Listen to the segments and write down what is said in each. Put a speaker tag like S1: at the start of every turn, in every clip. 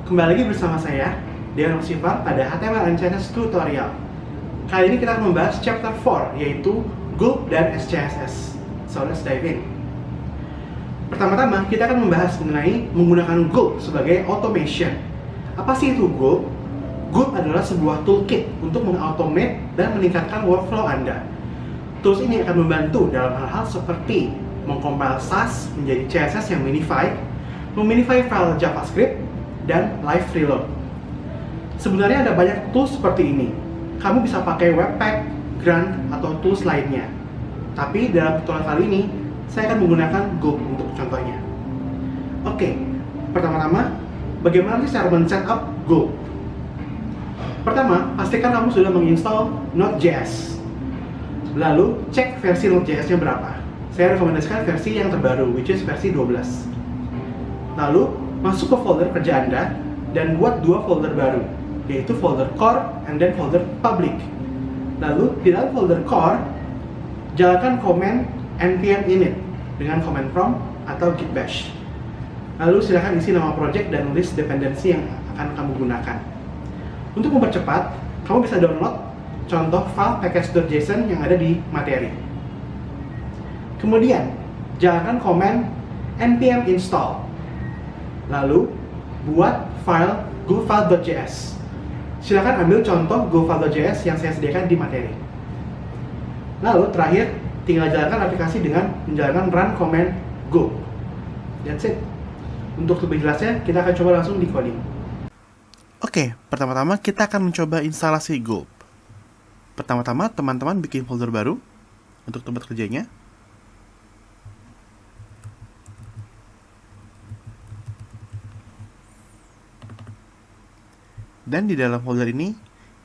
S1: Kembali lagi bersama saya, Dean Sifar pada HTML and CSS Tutorial. Kali ini kita akan membahas chapter 4, yaitu Gulp dan SCSS. So let's dive in. Pertama-tama, kita akan membahas mengenai menggunakan Gulp sebagai automation. Apa sih itu Gulp? Gulp adalah sebuah toolkit untuk mengautomate dan meningkatkan workflow Anda. Tools ini akan membantu dalam hal-hal seperti mengcompile SAS menjadi CSS yang minified, meminify file JavaScript, dan live reload. Sebenarnya ada banyak tools seperti ini. Kamu bisa pakai Webpack, Grunt, atau tools lainnya. Tapi dalam tutorial kali ini, saya akan menggunakan Gulp untuk contohnya. Oke, pertama-tama, bagaimana sih cara men-setup Gulp? Pertama, pastikan kamu sudah menginstall Node.js. Lalu, cek versi Node.js-nya berapa. Saya rekomendasikan versi yang terbaru, which is versi 12. Lalu, masuk ke folder kerja Anda dan buat dua folder baru, yaitu folder core and then folder public. Lalu di dalam folder core, jalankan command npm init dengan command prompt atau git bash. Lalu silakan isi nama project dan list dependensi yang akan kamu gunakan. Untuk mempercepat, kamu bisa download contoh file package.json yang ada di materi. Kemudian, jalankan command npm install. Lalu, buat file gulpfile.js. Silakan ambil contoh gulpfile.js yang saya sediakan di materi. Lalu, terakhir, tinggal jalankan aplikasi dengan menjalankan run command gulp. That's it. Untuk lebih jelasnya, kita akan coba langsung di coding.
S2: Oke, pertama-tama kita akan mencoba instalasi Gulp. Pertama-tama, teman-teman bikin folder baru untuk tempat kerjanya. Dan di dalam folder ini,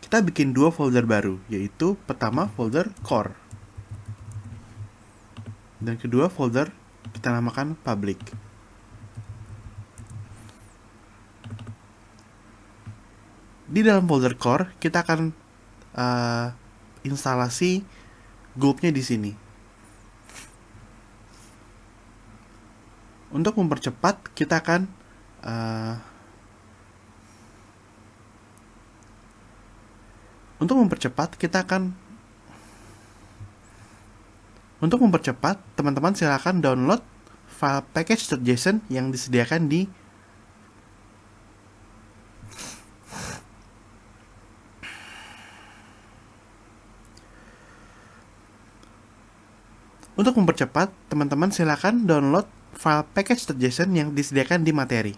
S2: kita bikin dua folder baru, yaitu pertama folder core. Dan kedua folder kita namakan public. Di dalam folder core, kita akan instalasi Gulp-nya di sini. Untuk mempercepat, kita akan teman-teman silakan download file package.json yang disediakan di materi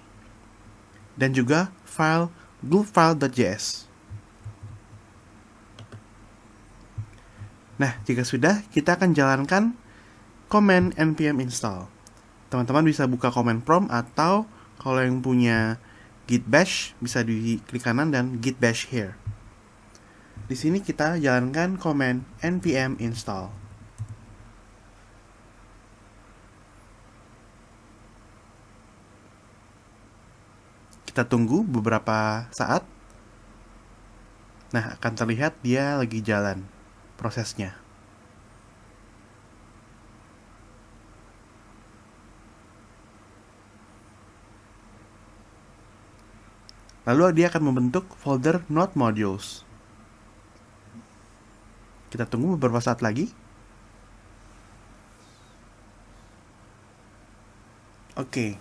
S2: dan juga file gulpfile.js. Nah, jika sudah, kita akan jalankan command npm install. Teman-teman bisa buka command prompt atau kalau yang punya git bash bisa di klik kanan dan git bash here. Di sini kita jalankan command npm install. Kita tunggu beberapa saat. Nah, akan terlihat dia lagi jalan prosesnya. Lalu dia akan membentuk folder node modules. Kita tunggu beberapa saat lagi. Oke,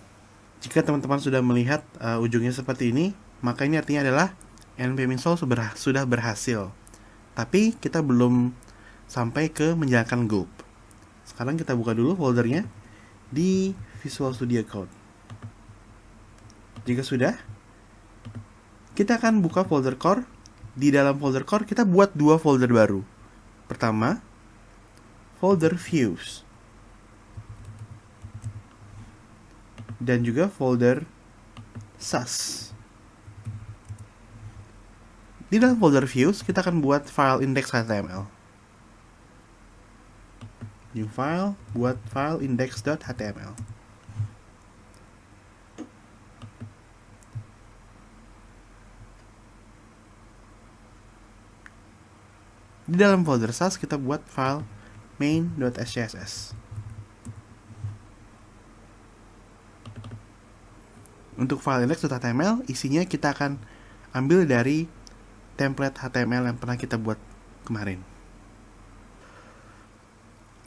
S2: jika teman-teman sudah melihat ujungnya seperti ini, maka ini artinya adalah npm install sudah berhasil. Tapi kita belum sampai ke menjalankan Gulp. Sekarang kita buka dulu foldernya di Visual Studio Code. Jika sudah, kita akan buka folder core. Di dalam folder core kita buat dua folder baru. Pertama, folder views. Dan juga folder SAS. Di dalam folder views, kita akan buat file index.html. New file, buat file index.html. Di dalam folder SAS, kita buat file main.scss. Untuk file index.html, isinya kita akan ambil dari template HTML yang pernah kita buat kemarin.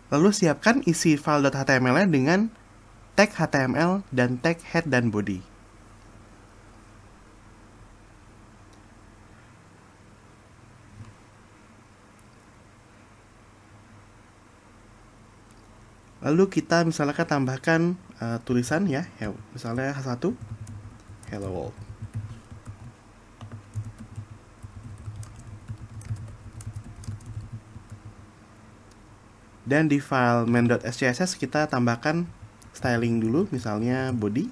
S2: Lalu siapkan isi file.html-nya dengan tag HTML dan tag head dan body. Lalu kita misalnya tambahkan tulisan ya, misalnya satu hello world. Dan di file main.scss kita tambahkan styling dulu, misalnya body,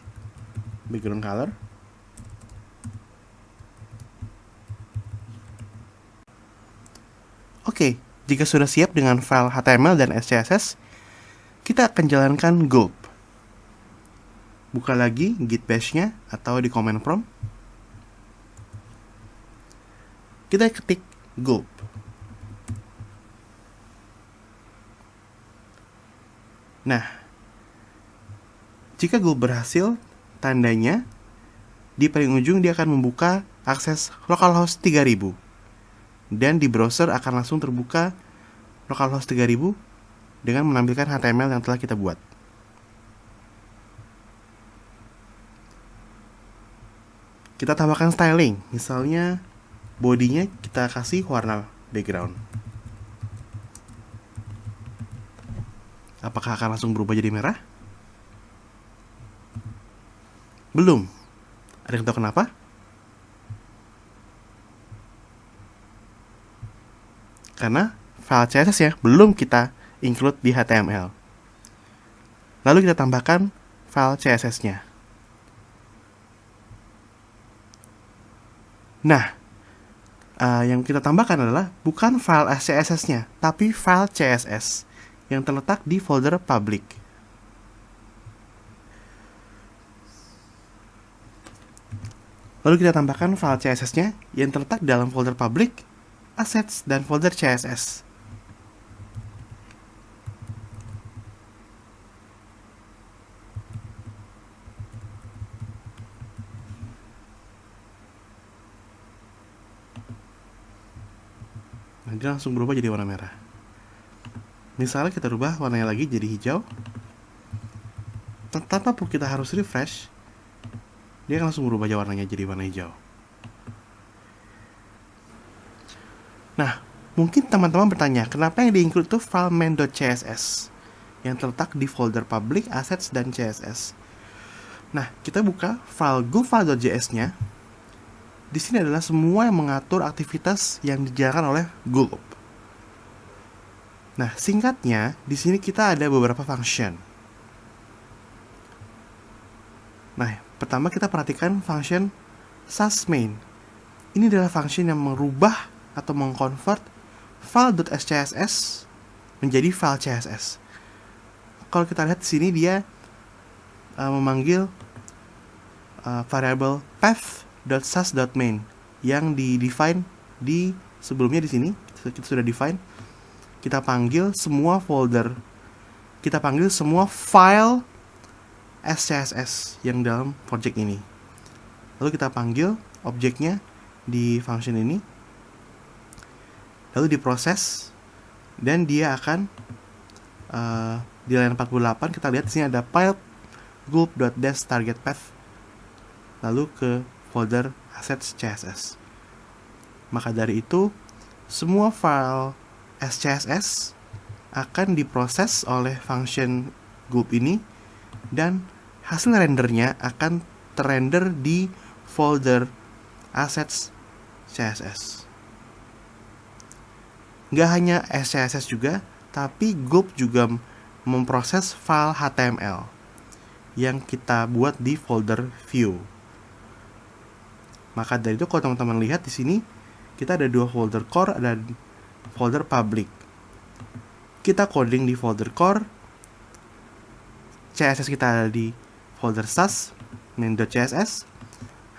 S2: background color. Oke, jika sudah siap dengan file HTML dan SCSS, kita akan jalankan gulp. Buka lagi git bash-nya atau di command prompt. Kita ketik gulp. Nah, jika gulp berhasil, tandanya di paling ujung dia akan membuka akses localhost 3000. Dan di browser akan langsung terbuka localhost 3000 dengan menampilkan HTML yang telah kita buat. Kita tambahkan styling, misalnya bodinya kita kasih warna background. Apakah akan langsung berubah jadi merah? Belum. Ada yang tahu kenapa? Karena file CSS ya belum kita include di HTML. Lalu kita tambahkan file CSS-nya. Nah, yang kita tambahkan adalah bukan file CSS-nya, tapi file CSS yang terletak di folder public. Lalu kita tambahkan file CSS-nya yang terletak dalam folder public, assets, dan folder CSS. Nah, dia langsung berubah jadi warna merah. Misalnya kita rubah warnanya lagi jadi hijau. Tanpa perlu kita harus refresh, dia akan langsung berubah warnanya jadi warna hijau. Nah, mungkin teman-teman bertanya, kenapa yang di-include itu file main.css yang terletak di folder public, assets, dan CSS. Nah, kita buka file gulp.js-nya. Di sini adalah semua yang mengatur aktivitas yang dijalankan oleh gulp. Nah, singkatnya, di sini kita ada beberapa function. Nah, pertama kita perhatikan function sassmain. Ini adalah function yang merubah atau mengconvert file.scss menjadi file CSS. Kalau kita lihat di sini dia memanggil variable path.sass.main yang di-define di sebelumnya di sini kita sudah define. Kita panggil semua folder, kita panggil semua file SCSS yang dalam project ini. Lalu kita panggil objeknya di function ini. Lalu diproses dan dia akan di line 48 kita lihat di sini ada pipe gulp.dash target path lalu ke folder assets CSS. Maka dari itu semua file SCSS akan diproses oleh function gulp ini dan hasil rendernya akan terrender di folder assets CSS. Nggak hanya SCSS juga, tapi gulp juga memproses file HTML yang kita buat di folder view. Maka dari itu kalau teman-teman lihat di sini kita ada dua folder core, ada folder public. Kita coding di folder core, CSS kita ada di folder sass main.css,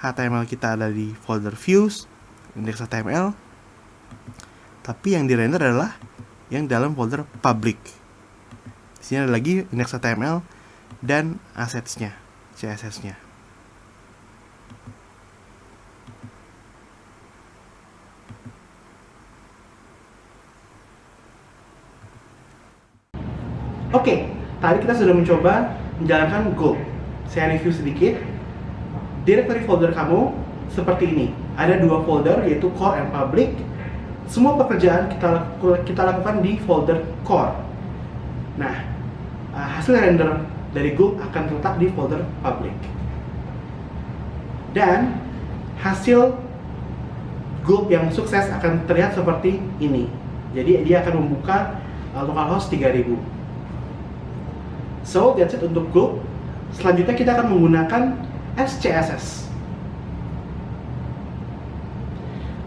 S2: HTML kita ada di folder views index.html, tapi yang dirender adalah yang dalam folder public. Di sini ada lagi index.html dan assets-nya, CSS-nya.
S1: Oke, tadi kita sudah mencoba menjalankan Gulp. Saya review sedikit. Directory folder kamu seperti ini. Ada 2 folder, yaitu core and public. Semua pekerjaan kita lakukan di folder core. Nah, hasil render dari Gulp akan terletak di folder public. Dan hasil Gulp yang sukses akan terlihat seperti ini. Jadi dia akan membuka localhost 3000. So, that's it untuk Gulp. Selanjutnya kita akan menggunakan SCSS.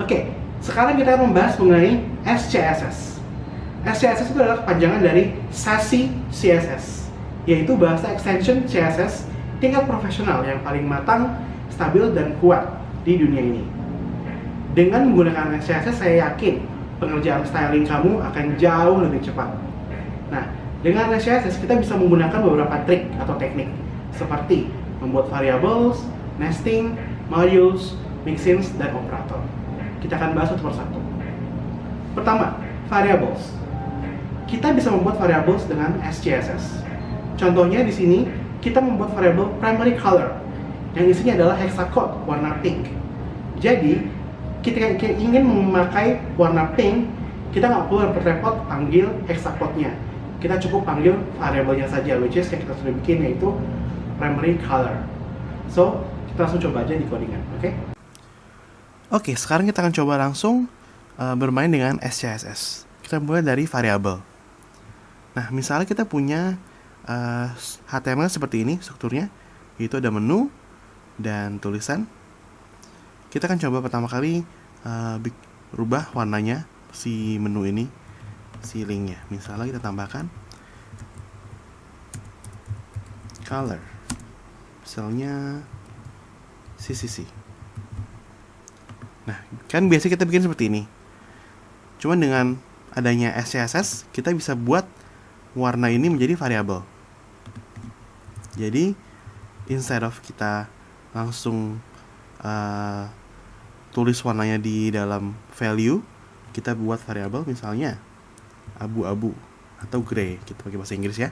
S1: Oke, sekarang kita akan membahas mengenai SCSS. SCSS itu adalah kepanjangan dari Sassy CSS, yaitu bahasa extension CSS tingkat profesional yang paling matang, stabil, dan kuat di dunia ini. Dengan menggunakan SCSS, saya yakin pengerjaan styling kamu akan jauh lebih cepat. Nah, dengan SCSS kita bisa menggunakan beberapa trik atau teknik seperti membuat variables, nesting, modules, mixins, dan operator. Kita akan bahas satu persatu. Pertama, variables. Kita bisa membuat variables dengan SCSS. Contohnya di sini kita membuat variable primary color yang isinya adalah hexacode warna pink. Jadi kita ingin memakai warna pink, kita nggak perlu repot-repot panggil hexacode-nya. Kita cukup panggil variabelnya saja, which is yang kita sudah bikin, yaitu primary color. So, kita langsung coba aja di codingan, oke?
S2: Oke, sekarang kita akan coba langsung bermain dengan SCSS. Kita mulai dari variabel. Nah, misalnya kita punya HTML seperti ini strukturnya, yaitu ada menu dan tulisan. Kita akan coba pertama kali rubah warnanya si menu ini, si linknya. Misalnya kita tambahkan color, misalnya CCC. Nah, kan biasanya kita bikin seperti ini. Cuman dengan adanya SCSS, kita bisa buat warna ini menjadi variabel. Jadi, instead of kita langsung tulis warnanya di dalam value, kita buat variabel misalnya abu-abu atau gray, kita pakai bahasa Inggris ya.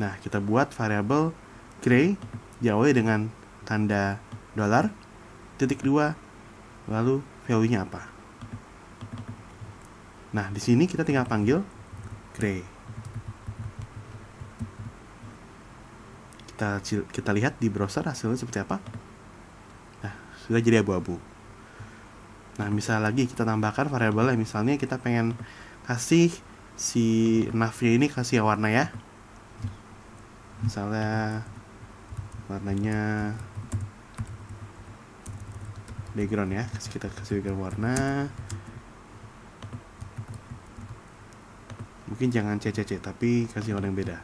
S2: Nah, kita buat variabel gray diawali dengan tanda $, titik 2, lalu value-nya apa. Nah, di sini kita tinggal panggil gray. Kita lihat di browser hasilnya seperti apa. Nah, sudah jadi abu-abu. Nah, misal lagi kita tambahkan variabelnya, misalnya kita pengen kasih si navnya ini kasih warna ya. Misalnya warnanya background ya, kita kasih background warna. Mungkin jangan CCC, tapi kasih warna yang beda.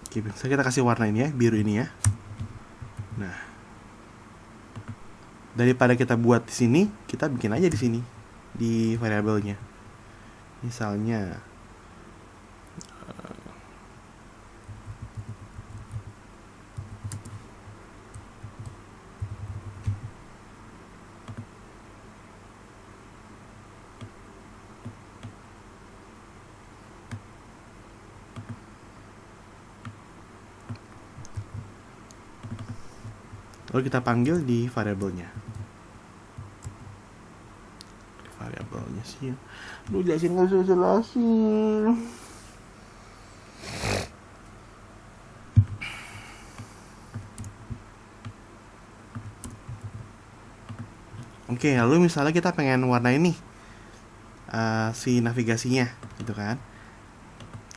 S2: Oke, misalnya kita kasih warna ini ya, biru ini ya. Nah, daripada kita buat di sini, kita bikin aja di sini di variabelnya. Misalnya lalu kita panggil di variabelnya. Variabelnya sih, lu jelasin nggak usah jelasin. Oke, lalu misalnya kita pengen warna ini si navigasinya, gitu kan?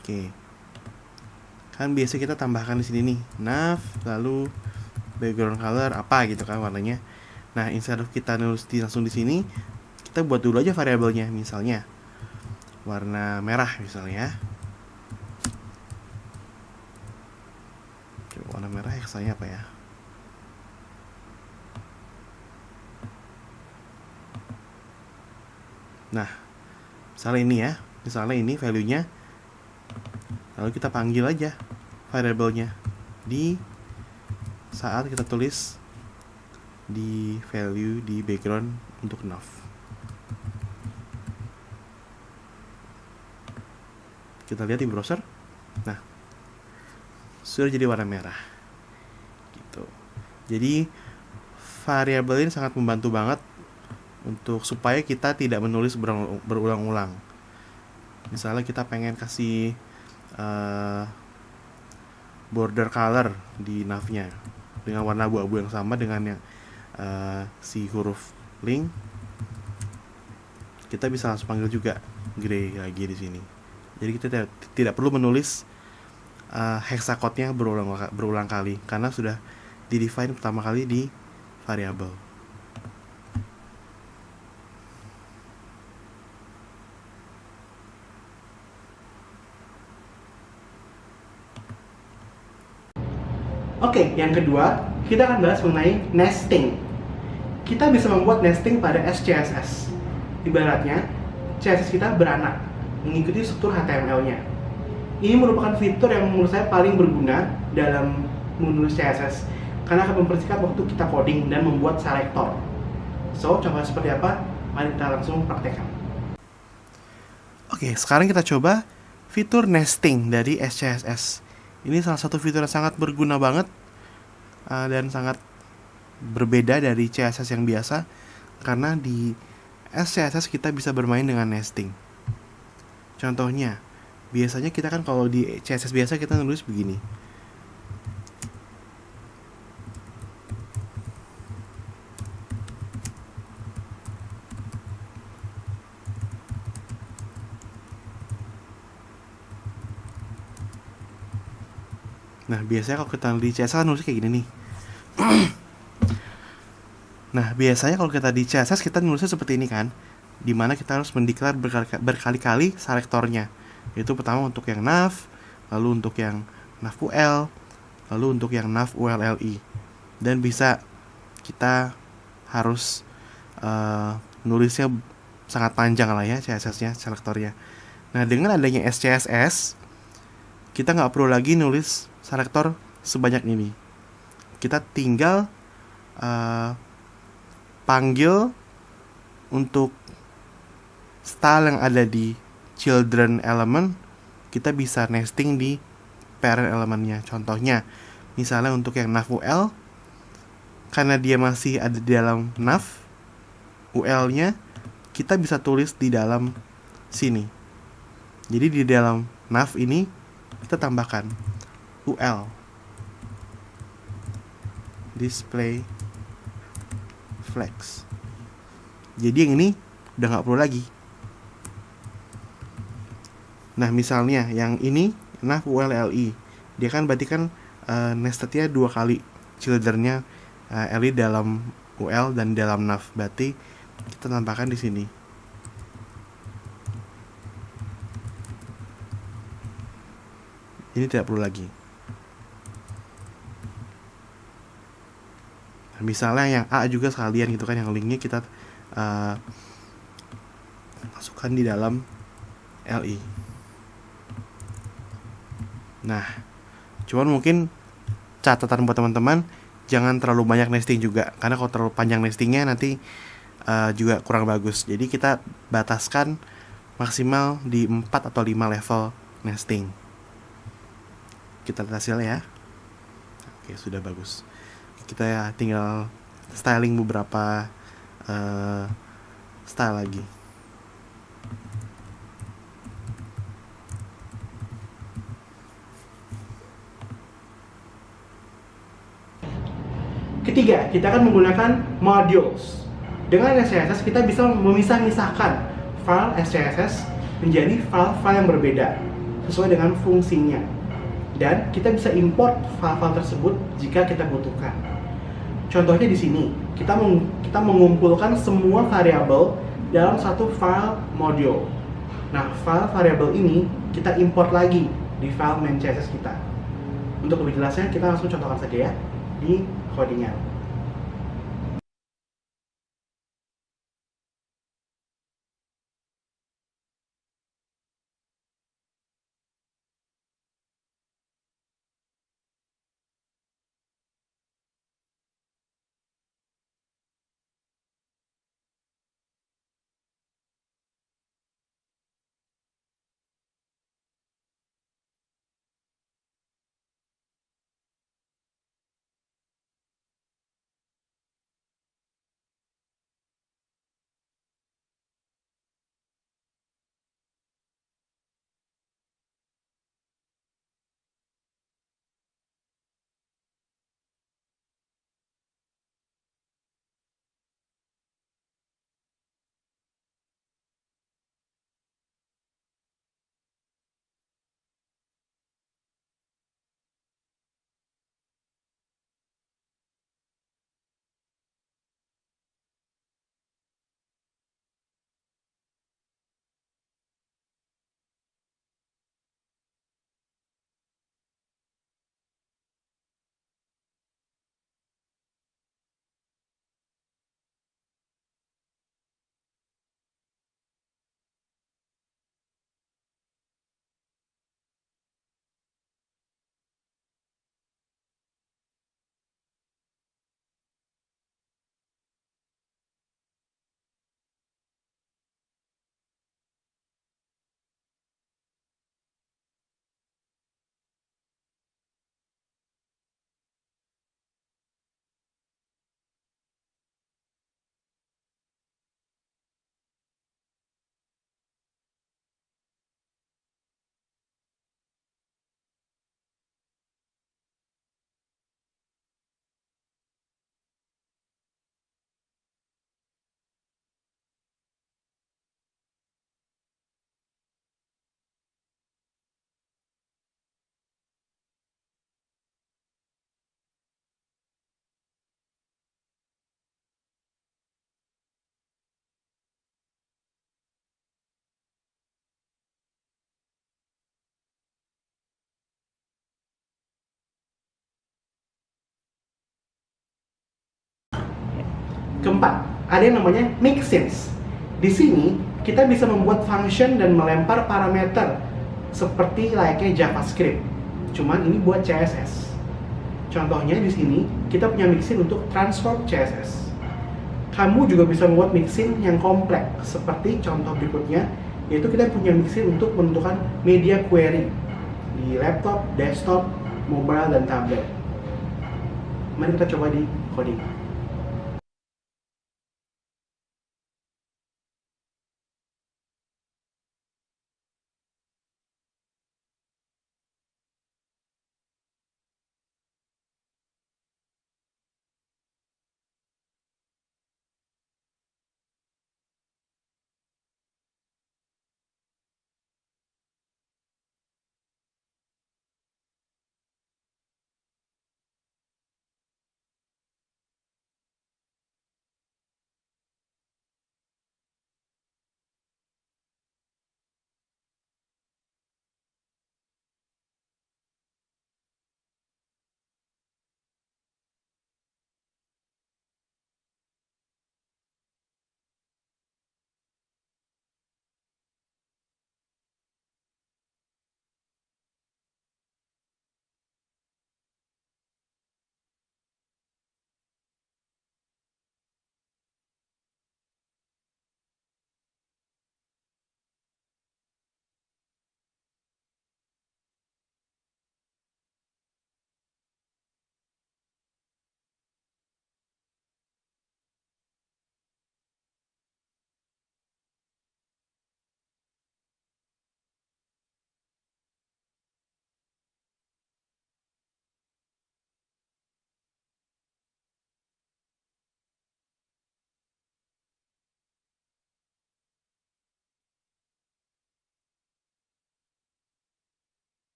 S2: Oke, kan biasa kita tambahkan di sini nih, nav, lalu background color apa gitu kan warnanya. Nah, instead of kita nulis langsung di sini, kita buat dulu aja variabelnya. Misalnya warna merah misalnya. Oke, warna merah heksanya apa ya? Nah, misalnya ini ya, misalnya ini value-nya, lalu kita panggil aja variabelnya di saat kita tulis di value di background untuk nav. Kita lihat di browser. Nah, sudah jadi warna merah gitu. Jadi variabel ini sangat membantu banget untuk supaya kita tidak menulis berulang-ulang. Misalnya kita pengen kasih border color di navnya dengan warna abu-abu yang sama dengan yang si huruf link, kita bisa langsung panggil juga gray lagi di sini. Jadi kita tidak perlu menulis hexacode-nya berulang kali karena sudah di-define pertama kali di variabel.
S1: Oke, yang kedua, kita akan bahas mengenai nesting. Kita bisa membuat nesting pada SCSS. Ibaratnya, CSS kita beranak, mengikuti struktur HTML-nya. Ini merupakan fitur yang menurut saya paling berguna dalam menulis CSS, karena akan mempersingkat waktu kita coding dan membuat selektor. So, contohnya seperti apa? Mari kita langsung praktekkan.
S2: Oke, sekarang kita coba fitur nesting dari SCSS. Ini salah satu fitur yang sangat berguna banget dan sangat berbeda dari CSS yang biasa, karena di SCSS kita bisa bermain dengan nesting. Contohnya, biasanya kita kan kalau di CSS biasa kita nulis begini. Nah, biasanya kalau kita di CSS kan nulis kayak gini nih. Nah, biasanya kalau kita di CSS kita nulisnya seperti ini kan, dimana kita harus mendeklar berkali-kali selektornya. Itu pertama untuk yang nav, lalu untuk yang nav UL, lalu untuk yang nav ULLI. Dan bisa kita harus nulisnya sangat panjang lah ya CSS-nya, selektornya. Nah, dengan adanya SCSS, kita nggak perlu lagi nulis selektor sebanyak ini. Kita tinggal panggil untuk style yang ada di children element, kita bisa nesting di parent elementnya. Contohnya, misalnya untuk yang nav UL, karena dia masih ada di dalam nav UL-nya, kita bisa tulis di dalam sini. Jadi di dalam nav ini kita tambahkan UL display flex. Jadi yang ini udah nggak perlu lagi. Nah, misalnya yang ini nav ULLI, dia kan berarti kan nestednya 2 kali, childrennya LI dalam UL dan dalam nav, berarti kita tambahkan di sini. Ini tidak perlu lagi. Nah, misalnya yang A juga sekalian gitu kan, yang linknya kita masukkan di dalam LI. Nah, cuman mungkin catatan buat teman-teman, jangan terlalu banyak nesting juga, karena kalau terlalu panjang nestingnya nanti juga kurang bagus. Jadi kita bataskan maksimal di 4 atau 5 level nesting. Kita lihat hasilnya ya. Oke, sudah bagus. Kita ya tinggal styling beberapa style lagi.
S1: Ketiga, kita akan menggunakan modules. Dengan SCSS kita bisa memisah-misahkan file SCSS menjadi file-file yang berbeda sesuai dengan fungsinya. Dan kita bisa import file-file tersebut jika kita butuhkan. Contohnya di sini, kita mengumpulkan semua variabel dalam satu file module. Nah, file variabel ini kita import lagi di file main CSS kita. Untuk lebih jelasnya, kita langsung contohkan saja ya di codingan. Keempat, ada yang namanya mixins. Di sini kita bisa membuat function dan melempar parameter seperti layaknya JavaScript. Cuman ini buat CSS. Contohnya di sini kita punya mixin untuk transform CSS. Kamu juga bisa membuat mixin yang kompleks seperti contoh berikutnya, yaitu kita punya mixin untuk menentukan media query di laptop, desktop, mobile, dan tablet. Mari kita coba di coding.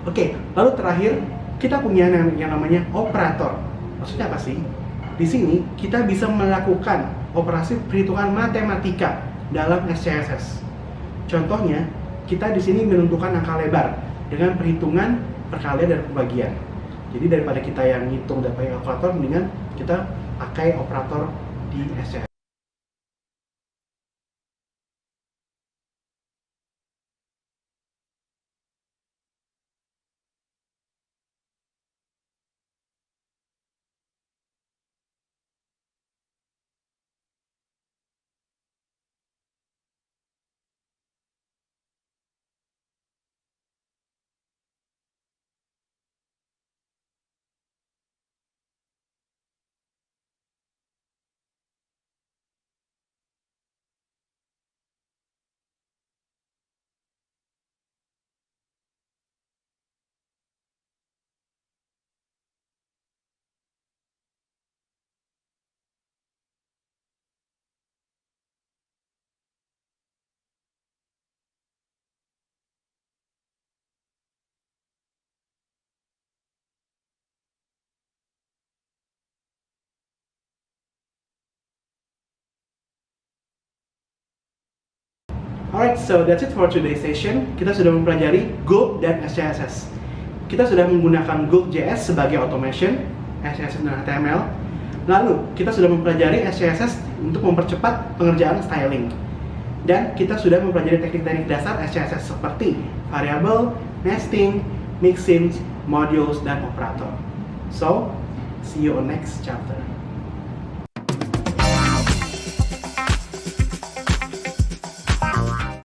S1: Oke, lalu terakhir kita punya yang namanya operator. Maksudnya apa sih? Di sini kita bisa melakukan operasi perhitungan matematika dalam SCSS. Contohnya, kita di sini menentukan angka lebar dengan perhitungan perkalian dan pembagian. Jadi daripada kita yang ngitung dan pakai kalkulator, mendingan kita pakai operator di SCSS. Alright, so that's it for today's session. Kita sudah mempelajari Gulp dan SCSS. Kita sudah menggunakan Gulp.js sebagai automation, SCSS dan HTML. Lalu, kita sudah mempelajari SCSS untuk mempercepat pengerjaan styling. Dan kita sudah mempelajari teknik-teknik dasar SCSS seperti variable, nesting, mixins, modules, dan operator. So, see you on next chapter.